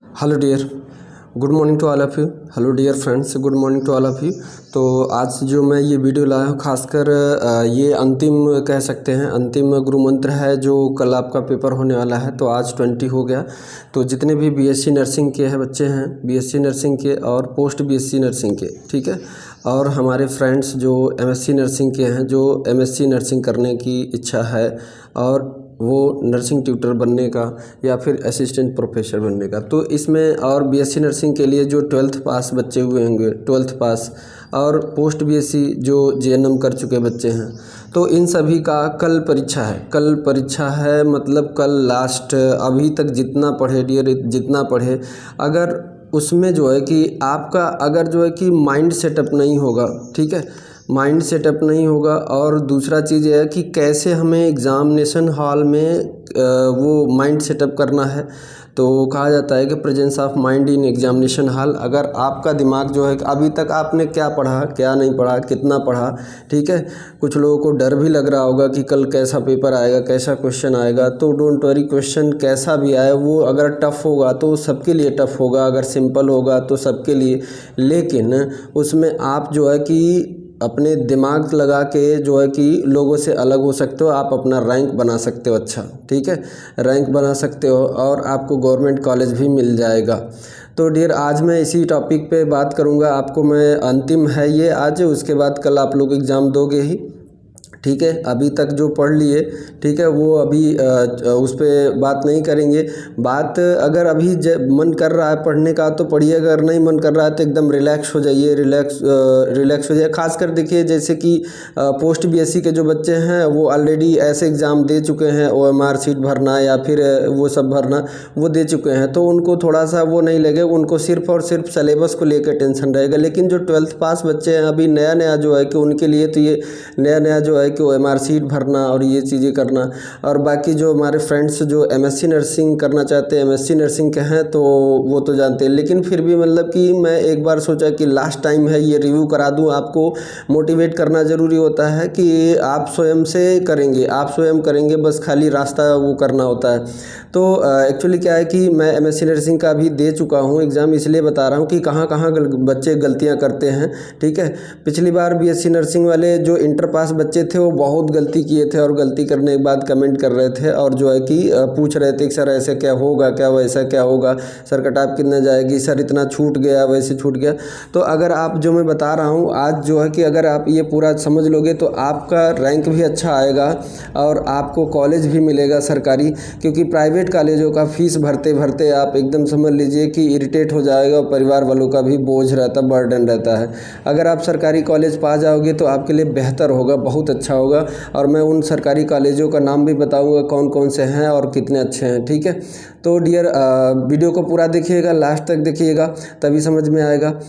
Hello dear, good morning to all of you. Hello dear friends, good morning to all of you. तो आज जो मैं ये video लाया हूँ खासकर ये अंतिम कह सकते हैं, अंतिम गुरु मंत्र है जो कल आपका पेपर होने वाला है। तो आज 20 हो गया। तो जितने भी बीएससी नर्सिंग के हैं बच्चे हैं, बीएससी नर्सिंग के और पोस्ट बीएससी नर्सिंग के, ठीक है, और हमारे फ्रेंड्स जो एमएससी नर्सिंग के हैं, जो एमएससी नर्सिंग करने की इच्छा है और वो नर्सिंग ट्यूटर बनने का या फिर असिस्टेंट प्रोफेसर बनने का, तो इसमें और बीएससी नर्सिंग के लिए जो 12th पास बच्चे हुए होंगे, 12th पास, और पोस्ट बीएससी जो जेएनएम कर चुके बच्चे हैं, तो इन सभी का कल परीक्षा है। कल परीक्षा है मतलब कल लास्ट, अभी तक जितना पढ़े डियर, जितना पढ़े, अगर उसमें जो है कि आपका अगर जो है कि माइंड सेटअप नहीं होगा, ठीक है, माइंड सेटअप नहीं होगा, और दूसरा चीज़ यह है कि कैसे हमें एग्ज़ामिनेशन हॉल में वो माइंड सेटअप करना है। तो कहा जाता है कि presence of mind in examination hall. अगर आपका दिमाग जो है, अभी तक आपने क्या पढ़ा, क्या नहीं पढ़ा, कितना पढ़ा, ठीक है, कुछ लोगों को डर भी लग रहा होगा कि कल कैसा पेपर आएगा, कैसा क्वेश्चन आएगा। तो डोंट वरी, क्वेश्चन कैसा भी आए वो अगर टफ़ होगा तो सबके लिए टफ़ होगा, अगर सिंपल होगा तो सबके लिए, लेकिन उसमें आप जो है कि अपने दिमाग लगा के जो है कि लोगों से अलग हो सकते हो, आप अपना रैंक बना सकते हो, अच्छा, ठीक है, रैंक बना सकते हो और आपको गवर्नमेंट कॉलेज भी मिल जाएगा। तो डियर, आज मैं इसी टॉपिक पे बात करूँगा। आपको मैं, अंतिम है ये आज, उसके बाद कल आप लोग एग्ज़ाम दोगे ही, ठीक है। अभी तक जो पढ़ लिए, ठीक है, वो अभी उस पर बात नहीं करेंगे। बात अगर अभी मन कर रहा है पढ़ने का तो पढ़िए, अगर नहीं मन कर रहा है तो एकदम रिलैक्स हो जाइए, रिलैक्स हो जाइए। खासकर देखिए, जैसे कि पोस्ट बीएससी के जो बच्चे हैं वो ऑलरेडी ऐसे एग्ज़ाम दे चुके हैं, ओएमआर सीट भरना या फिर वो सब भरना वो दे चुके हैं, तो उनको थोड़ा सा वो नहीं लगेगा, उनको सिर्फ और सिर्फ सिलेबस को लेकर टेंशन रहेगा। लेकिन जो 12th पास बच्चे हैं, अभी नया नया जो है कि उनके लिए तो ये नया नया जो है कि ओएमआर सीट भरना और ये चीज़ें करना। और बाकी जो हमारे फ्रेंड्स जो एमएससी नर्सिंग करना चाहते हैं, एमएससी नर्सिंग के हैं, तो वो तो जानते हैं, लेकिन फिर भी मतलब कि मैं एक बार सोचा कि लास्ट टाइम है, ये रिव्यू करा दूं। आपको मोटिवेट करना ज़रूरी होता है कि आप स्वयं से करेंगे, आप स्वयं करेंगे, बस खाली रास्ता वो करना होता है। तो एक्चुअली क्या है कि मैं एमएससी नर्सिंग का भी दे चुका हूँ एग्ज़ाम, इसलिए बता रहा हूँ कि कहाँ कहाँ बच्चे गलतियाँ करते हैं, ठीक है। पिछली बार बीएससी नर्सिंग वाले जो इंटर पास बच्चे थे वो बहुत गलती किए थे, और गलती करने के बाद कमेंट कर रहे थे और जो है कि पूछ रहे थे कि सर ऐसे क्या होगा, क्या वैसा क्या होगा, सर कटाप कितना जाएगी, सर इतना छूट गया, वैसे छूट गया। तो अगर आप, जो मैं बता रहा हूँ आज, जो है कि अगर आप ये पूरा समझ लोगे तो आपका रैंक भी अच्छा आएगा और आपको कॉलेज भी मिलेगा सरकारी। क्योंकि प्राइवेट कॉलेजों का फीस भरते भरते आप एकदम समझ लीजिए कि इरिटेट हो जाएगा, और परिवार वालों का भी बोझ रहता, बर्डन रहता है। अगर आप सरकारी कॉलेज पा जाओगे तो आपके लिए बेहतर होगा, बहुत अच्छा होगा। और मैं उन सरकारी कॉलेजों का नाम भी बताऊंगा कौन कौन से हैं और कितने अच्छे हैं, ठीक है। तो डियर, वीडियो को पूरा देखिएगा, लास्ट तक देखिएगा, तभी समझ में आएगा।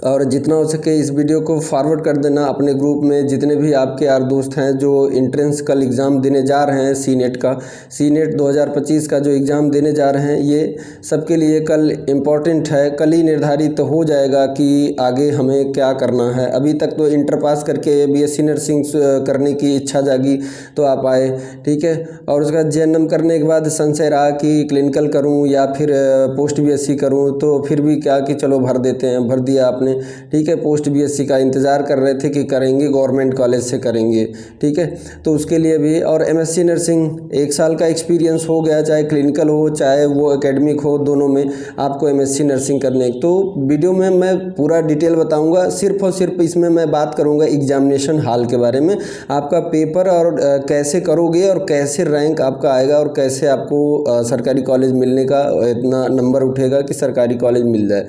और जितना हो सके इस वीडियो को फॉरवर्ड कर देना अपने ग्रुप में, जितने भी आपके यार दोस्त हैं जो एंट्रेंस कल एग्ज़ाम देने जा रहे हैं, सीनेट का, सीनेट 2025 का जो एग्ज़ाम देने जा रहे हैं, ये सबके लिए कल इम्पॉर्टेंट है। कल ही निर्धारित हो जाएगा कि आगे हमें क्या करना है। अभी तक तो इंटर पास करके बीएससी नर्सिंग करने की इच्छा जागी तो आप आए, ठीक है। और उसके बाद जेएनएम करने के बाद संशय रहा कि क्लिनिकल करूँ या फिर पोस्ट बीएससी करूँ, तो फिर भी क्या कि चलो भर देते हैं, भर दिया आपने, ठीक है। पोस्ट बीएससी का इंतज़ार कर रहे थे कि करेंगे, गवर्नमेंट कॉलेज से करेंगे, ठीक है। तो उसके लिए भी, और एमएससी नर्सिंग 1 साल का एक्सपीरियंस हो गया, चाहे क्लिनिकल हो चाहे वो एकेडमिक हो, दोनों में आपको एमएससी नर्सिंग करने। तो वीडियो में मैं पूरा डिटेल बताऊंगा, सिर्फ और सिर्फ इसमें मैं बात करूंगा एग्जामिनेशन हॉल के बारे में, आपका पेपर और कैसे करोगे और कैसे रैंक आपका आएगा और कैसे आपको सरकारी कॉलेज मिलने का इतना नंबर उठेगा कि सरकारी कॉलेज मिल जाए।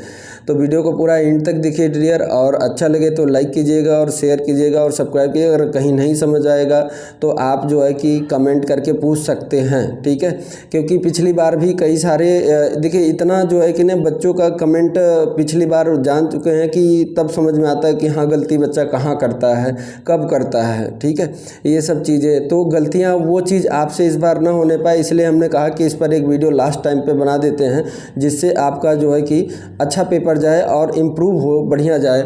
तो वीडियो को पूरा एंड तक देखिए डियर, और अच्छा लगे तो लाइक कीजिएगा और शेयर कीजिएगा और सब्सक्राइब कीजिएगा। अगर कहीं नहीं समझ आएगा तो आप जो है कि कमेंट करके पूछ सकते हैं, ठीक है। क्योंकि पिछली बार भी कई सारे, देखिए इतना जो है कि ना बच्चों का कमेंट पिछली बार जान चुके हैं कि तब समझ में आता है कि हाँ गलती बच्चा कहाँ करता है, कब करता है, ठीक है, ये सब चीज़ें। तो गलतियाँ वो चीज़ आपसे इस बार ना होने पाए, इसलिए हमने कहा कि इस पर एक वीडियो लास्ट टाइम पे बना देते हैं, जिससे आपका जो है कि अच्छा पेपर जाए और इम्प्रूव हो, बढ़िया जाए,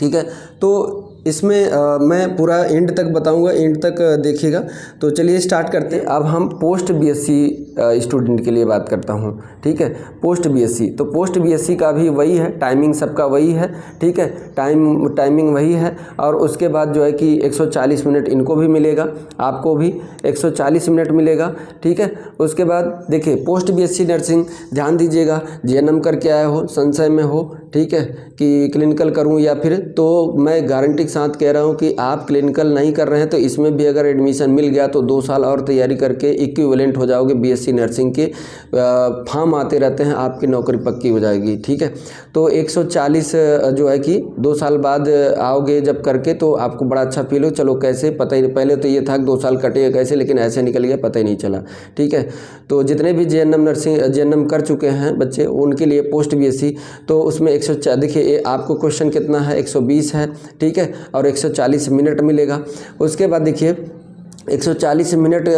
ठीक है। तो इसमें मैं पूरा एंड तक बताऊंगा, एंड तक देखिएगा। तो चलिए स्टार्ट करते हैं। अब हम पोस्ट बीएससी स्टूडेंट के लिए बात करता हूं, ठीक है। पोस्ट बीएससी, तो पोस्ट बीएससी का भी वही है, टाइमिंग सबका वही है, ठीक है। टाइमिंग वही है। और उसके बाद जो है कि 140 मिनट इनको भी मिलेगा, आपको भी 140 मिनट मिलेगा, ठीक है। उसके बाद देखिए पोस्ट बीएससी नर्सिंग, ध्यान दीजिएगा, जीएनएम करके आए हो, संशय में हो, ठीक है, कि क्लिनिकल करूं या फिर, तो मैं गारंटी के साथ कह रहा हूं कि आप क्लिनिकल नहीं कर रहे हैं तो इसमें भी अगर एडमिशन मिल गया तो 2 साल और तैयारी करके इक्विवेलेंट हो जाओगे। बीएससी नर्सिंग के फॉर्म आते रहते हैं, आपकी नौकरी पक्की हो जाएगी, ठीक है। तो 140 जो है कि 2 साल बाद आओगे जब करके, तो आपको बड़ा अच्छा फील हो, चलो कैसे पता ही, पहले तो ये था कि 2 साल कटेगा कैसे, लेकिन ऐसे निकल गया, पता ही नहीं चला, ठीक है। तो जितने भी जीएनएम कर चुके हैं बच्चे, उनके लिए पोस्ट बीएससी, तो उसमें 140, देखिए आपको क्वेश्चन कितना है, 120 है, ठीक है, और 140 मिनट मिलेगा। उसके बाद देखिए 140 मिनट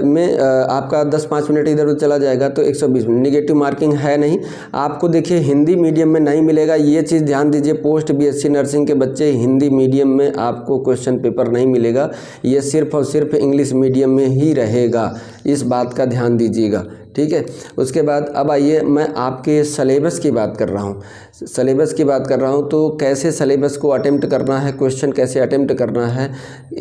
में आपका 10-5 मिनट इधर उधर चला जाएगा तो 120 मिनट। निगेटिव मार्किंग है नहीं। आपको देखिए हिंदी मीडियम में नहीं मिलेगा, ये चीज़ ध्यान दीजिए। पोस्ट बीएससी नर्सिंग के बच्चे हिंदी मीडियम में आपको क्वेश्चन पेपर नहीं मिलेगा, ये सिर्फ और सिर्फ इंग्लिश मीडियम में ही रहेगा, इस बात का ध्यान दीजिएगा, ठीक है। उसके बाद अब आइए, मैं आपके सलेबस की बात कर रहा हूँ, सलेबस की बात कर रहा हूँ। तो कैसे सलेबस को अटेम्प्ट करना है, क्वेश्चन कैसे अटेम्प्ट करना है,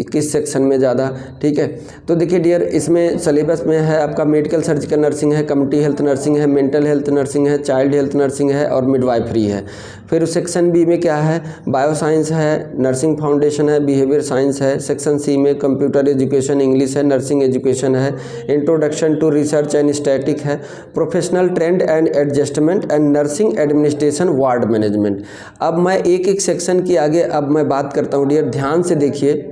किस सेक्शन में ज़्यादा, ठीक है। तो देखिए डियर, इसमें सलेबस में है आपका मेडिकल सर्जिकल नर्सिंग है, कम्युनिटी हेल्थ नर्सिंग है, मेंटल हेल्थ नर्सिंग है, चाइल्ड हेल्थ नर्सिंग है और मिडवाइफरी है। फिर सेक्शन बी में क्या है, बायो साइंस है, नर्सिंग फाउंडेशन है, बिहेवियर साइंस है। सेक्शन सी में कंप्यूटर एजुकेशन, इंग्लिश है, नर्सिंग एजुकेशन है, introduction to research and static है, professional trend and adjustment and nursing administration ward management. अब मैं एक एक सेक्शन की आगे अब मैं बात करता हूँ डियर, ध्यान से देखिए,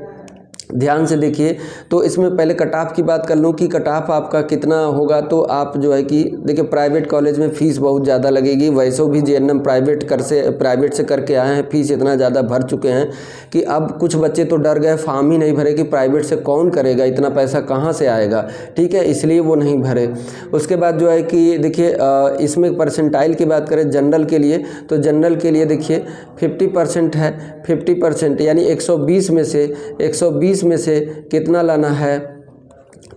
ध्यान से देखिए। तो इसमें पहले कट ऑफ की बात कर लूँ कि कट ऑफ आपका कितना होगा। तो आप जो है कि देखिए प्राइवेट कॉलेज में फ़ीस बहुत ज़्यादा लगेगी, वैसे भी जीएनएम प्राइवेट से करके आए हैं, फ़ीस इतना ज़्यादा भर चुके हैं कि अब कुछ बच्चे तो डर गए, फॉर्म ही नहीं भरे कि प्राइवेट से कौन करेगा, इतना पैसा कहाँ से आएगा, ठीक है, इसलिए वो नहीं भरे। उसके बाद जो है कि देखिए इसमें परसेंटाइल की बात करें जनरल के लिए, तो जनरल के लिए देखिए 50% है, 50% यानी 120 में से कितना लाना है,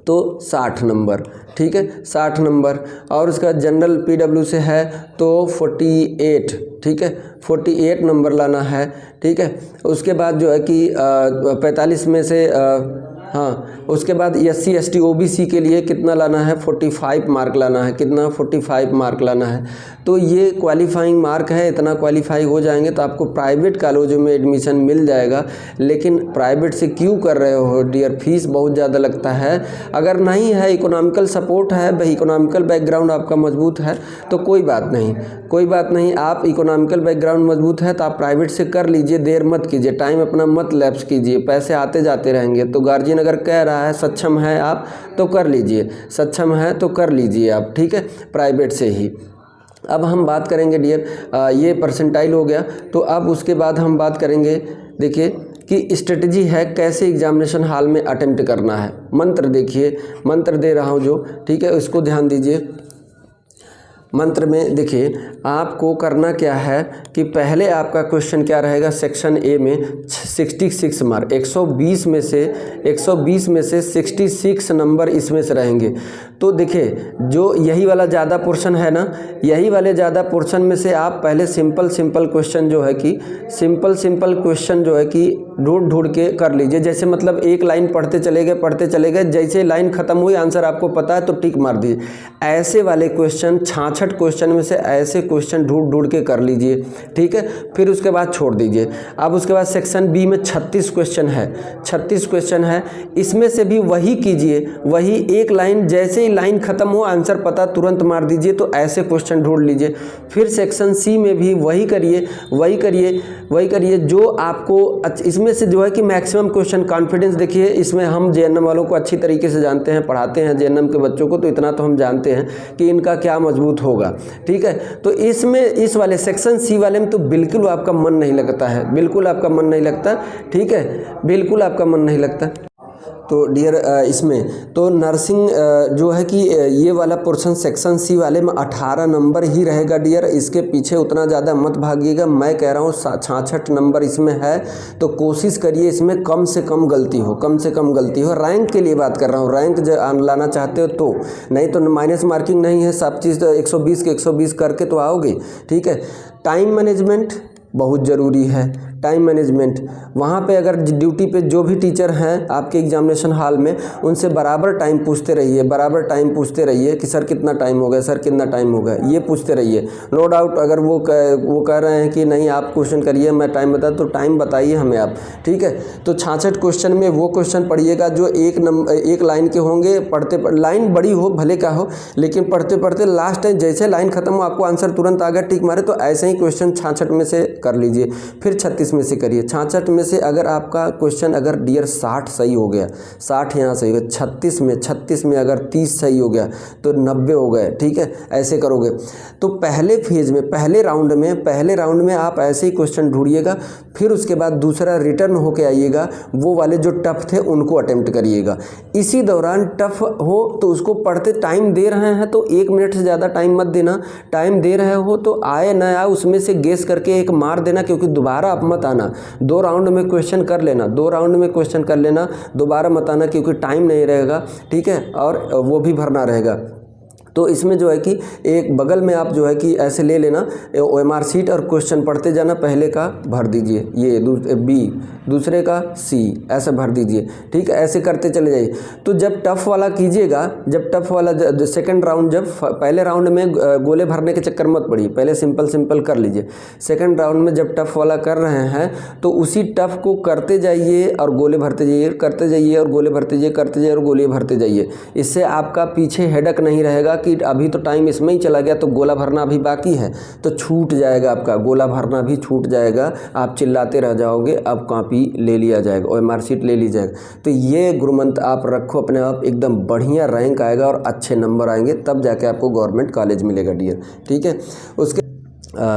तो 60 नंबर, ठीक है, 60 नंबर। और उसका जनरल पीडब्ल्यू से है तो 48, ठीक है, 48 नंबर लाना है, ठीक है। उसके बाद जो है कि 45 में से हाँ, उसके बाद SC ST OBC के लिए कितना लाना है, 45 मार्क लाना है, कितना, 45 मार्क लाना है। तो ये क्वालिफाइंग मार्क है, इतना क्वालिफाई हो जाएंगे तो आपको प्राइवेट कॉलेजों में एडमिशन मिल जाएगा। लेकिन प्राइवेट से क्यों कर रहे हो डियर, फीस बहुत ज़्यादा लगता है। अगर नहीं है, इकोनॉमिकल सपोर्ट है, भाई इकोनॉमिकल बैकग्राउंड आपका मजबूत है तो कोई बात नहीं, कोई बात नहीं। आप इकोनॉमिकल बैकग्राउंड मजबूत है तो आप प्राइवेट से कर लीजिए, देर मत कीजिए, टाइम अपना मत लैप्स कीजिए, पैसे आते जाते रहेंगे। तो गार्जियन अगर कह रहा है, सक्षम है आप तो कर लीजिए, सक्षम है तो कर लीजिए आप, ठीक है, प्राइवेट से ही। अब हम बात करेंगे डियर, ये परसेंटाइल हो गया। तो अब उसके बाद हम बात करेंगे, देखिए कि स्ट्रेटजी है कैसे एग्जामिनेशन हॉल में अटेम्प्ट करना है। मंत्र देखिए, मंत्र दे रहा हूँ जो, ठीक है, उसको ध्यान दीजिए। मंत्र में देखिए आपको करना क्या है कि पहले आपका क्वेश्चन क्या रहेगा, सेक्शन ए में 66 मार्क, 120 में से 66 नंबर इसमें से रहेंगे। तो देखिए जो यही वाला ज़्यादा पोर्शन है ना, यही वाले ज़्यादा पोर्शन में से आप पहले सिंपल क्वेश्चन जो है कि सिंपल क्वेश्चन जो है कि ढूंढ के कर लीजिए। जैसे मतलब एक लाइन पढ़ते चले गए, जैसे लाइन खत्म हुई आंसर आपको पता है तो टिक मार दीजिए। ऐसे वाले क्वेश्चन 66 क्वेश्चन में से ऐसे क्वेश्चन ढूंढ के कर लीजिए, ठीक है, फिर उसके बाद छोड़ दीजिए। अब उसके बाद सेक्शन बी में 36 क्वेश्चन है, इसमें से भी वही कीजिए, वही एक लाइन, जैसे ही लाइन खत्म हो आंसर पता तुरंत मार दीजिए, तो ऐसे क्वेश्चन ढूंढ लीजिए। फिर सेक्शन सी में भी वही करिए जो आपको इसमें से जो है कि मैक्सिमम क्वेश्चन कॉन्फिडेंस, देखिए इसमें हम जेएनएम वालों को अच्छी तरीके से जानते हैं, पढ़ाते हैं जेएनएम के बच्चों को, तो इतना तो हम जानते हैं कि इनका क्या मजबूत होगा, ठीक है। तो इसमें इस वाले सेक्शन सी वाले में तो बिल्कुल आपका मन नहीं लगता है, बिल्कुल आपका मन नहीं लगता, ठीक है, बिल्कुल आपका मन नहीं लगता। तो डियर इसमें तो नर्सिंग जो है कि ये वाला पोर्शन सेक्शन सी वाले में 18 नंबर ही रहेगा डियर, इसके पीछे उतना ज़्यादा मत भागिएगा। मैं कह रहा हूँ 66 नंबर इसमें है, तो कोशिश करिए इसमें कम से कम गलती हो, कम से कम गलती हो। रैंक के लिए बात कर रहा हूँ, रैंक लाना चाहते हो तो, नहीं तो माइनस मार्किंग नहीं है, सब चीज़ 120 के 120 करके तो आओगे, ठीक है। टाइम मैनेजमेंट बहुत ज़रूरी है, टाइम मैनेजमेंट। वहाँ पे अगर ड्यूटी पे जो भी टीचर हैं आपके एग्जामिनेशन हॉल में, उनसे बराबर टाइम पूछते रहिए, बराबर टाइम पूछते रहिए कि सर कितना टाइम हो गया, सर कितना टाइम हो गया, ये पूछते रहिए। नो डाउट अगर वो कह रहे हैं कि नहीं आप क्वेश्चन करिए मैं टाइम बता, तो टाइम बताइए हमें आप, ठीक है। तो 66 क्वेश्चन में वो क्वेश्चन पढ़िएगा जो एक लाइन के होंगे, पढ़ते लाइन बड़ी हो भले का हो, लेकिन पढ़ते पढ़ते लास्ट टाइम जैसे लाइन खत्म हो आपको आंसर तुरंत आ गया टिक मारे, तो ऐसे ही क्वेश्चन 66 में से कर लीजिए। फिर 36 में से करिए। 66 में से अगर आपका क्वेश्चन अगर डियर 60 सही हो गया, 60 यहाँ सही हो गया, 36 में अगर 30 सही हो गया तो 90 हो गए, ठीक है। ऐसे करोगे तो पहले फेज में, पहले राउंड में आप ऐसे ही क्वेश्चन ढूंढिएगा। फिर उसके बाद दूसरा रिटर्न होके आइएगा, वो वाले जो टफ थे उनको अटेम्प्ट करिएगा। इसी दौरान टफ हो तो उसको पढ़ते टाइम दे रहे हैं तो 1 मिनट से ज़्यादा टाइम मत देना। टाइम दे रहे हो तो आए ना आए उसमें से गेस करके एक मार देना, क्योंकि दोबारा आप मत आना। 2 राउंड में क्वेश्चन कर लेना, 2 राउंड में क्वेश्चन कर लेना, दोबारा मत आना क्योंकि टाइम नहीं रहेगा, ठीक है, और वो भी भरना रहेगा। तो इसमें जो है कि एक बगल में आप जो है कि ऐसे ले लेना OMR शीट और क्वेश्चन पढ़ते जाना। पहले का भर दीजिए ये B, दूसरे का C, ऐसे भर दीजिए, ठीक है। ऐसे करते चले जाइए। तो जब टफ़ वाला कीजिएगा, जब टफ़ वाला सेकंड राउंड, जब पहले राउंड में गोले भरने के चक्कर मत पड़िए, पहले सिंपल कर लीजिए। सेकंड राउंड में जब टफ़ वाला कर रहे हैं तो उसी टफ़ को करते जाइए और गोले भरते जाइए, करते जाइए और गोले भरते जाइए, करते जाइए और गोले भरते जाइए। इससे आपका पीछे हेडक नहीं रहेगा कि अभी तो टाइम इसमें ही चला गया तो गोला भरना अभी बाकी है, तो छूट जाएगा आपका गोला भरना भी छूट जाएगा। आप चिल्लाते रह जाओगे, अब कॉपी ले लिया जाएगा, OMR शीट ले ली जाएगा। तो ये गुरुमंत्र आप रखो अपने आप, एकदम बढ़िया रैंक आएगा और अच्छे नंबर आएंगे, तब जाके आपको गवर्नमेंट कॉलेज मिलेगा डियर, ठीक है।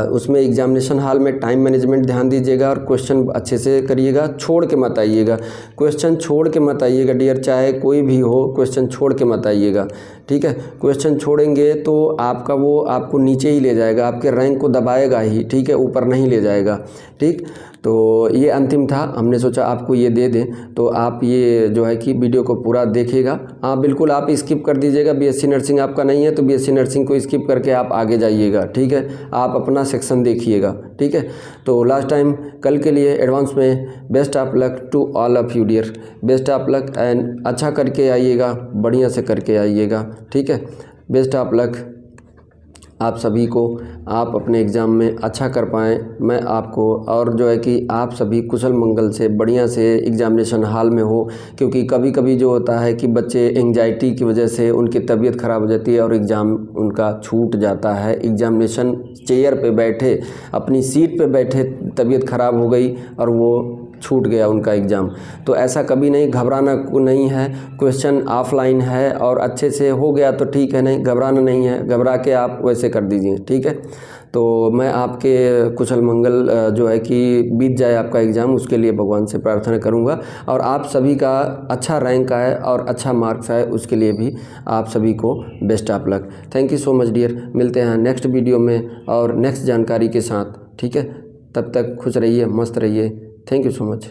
उसमें एग्जामिनेशन हॉल में टाइम मैनेजमेंट ध्यान दीजिएगा और क्वेश्चन अच्छे से करिएगा, छोड़ के मत आइएगा, क्वेश्चन छोड़ के मत आइएगा डियर, चाहे कोई भी हो क्वेश्चन छोड़ के मत आइएगा, ठीक है। क्वेश्चन छोड़ेंगे तो आपका वो आपको नीचे ही ले जाएगा, आपके रैंक को दबाएगा ही, ठीक है, ऊपर नहीं ले जाएगा, ठीक। तो ये अंतिम था, हमने सोचा आपको ये दे दें, तो आप ये जो है कि वीडियो को पूरा देखिएगा। हाँ बिल्कुल, आप स्किप कर दीजिएगा, BSc नर्सिंग आपका नहीं है तो BSc नर्सिंग को स्किप करके आप आगे जाइएगा, ठीक है। आप अपना सेक्शन देखिएगा, ठीक है। तो लास्ट टाइम कल के लिए एडवांस में best of luck to all of you dear, best of luck and अच्छा करके आइएगा, बढ़िया से करके आइएगा, ठीक है। बेस्ट ऑफ लक आप सभी को, आप अपने एग्ज़ाम में अच्छा कर पाएँ, मैं आपको, और जो है कि आप सभी कुशल मंगल से बढ़िया से एग्ज़ामिनेशन हॉल में हो। क्योंकि कभी कभी जो होता है कि बच्चे एंग्जाइटी की वजह से उनकी तबीयत ख़राब हो जाती है और एग्ज़ाम उनका छूट जाता है। एग्ज़ामिनेशन चेयर पे बैठे, अपनी सीट पे बैठे तबीयत ख़राब हो गई और वो छूट गया उनका एग्ज़ाम। तो ऐसा कभी नहीं, घबराना नहीं है। क्वेश्चन ऑफलाइन है और अच्छे से हो गया तो ठीक है, नहीं घबराना नहीं है, घबरा के आप वैसे कर दीजिए, ठीक है। तो मैं आपके कुशल मंगल जो है कि बीत जाए आपका एग्ज़ाम, उसके लिए भगवान से प्रार्थना करूंगा, और आप सभी का अच्छा रैंक आए और अच्छा मार्क्स आए, उसके लिए भी आप सभी को best of luck. Thank you so much dear, मिलते हैं नेक्स्ट वीडियो में और नेक्स्ट जानकारी के साथ, ठीक है। तब तक खुश रहिए, मस्त रहिए। Thank you so much.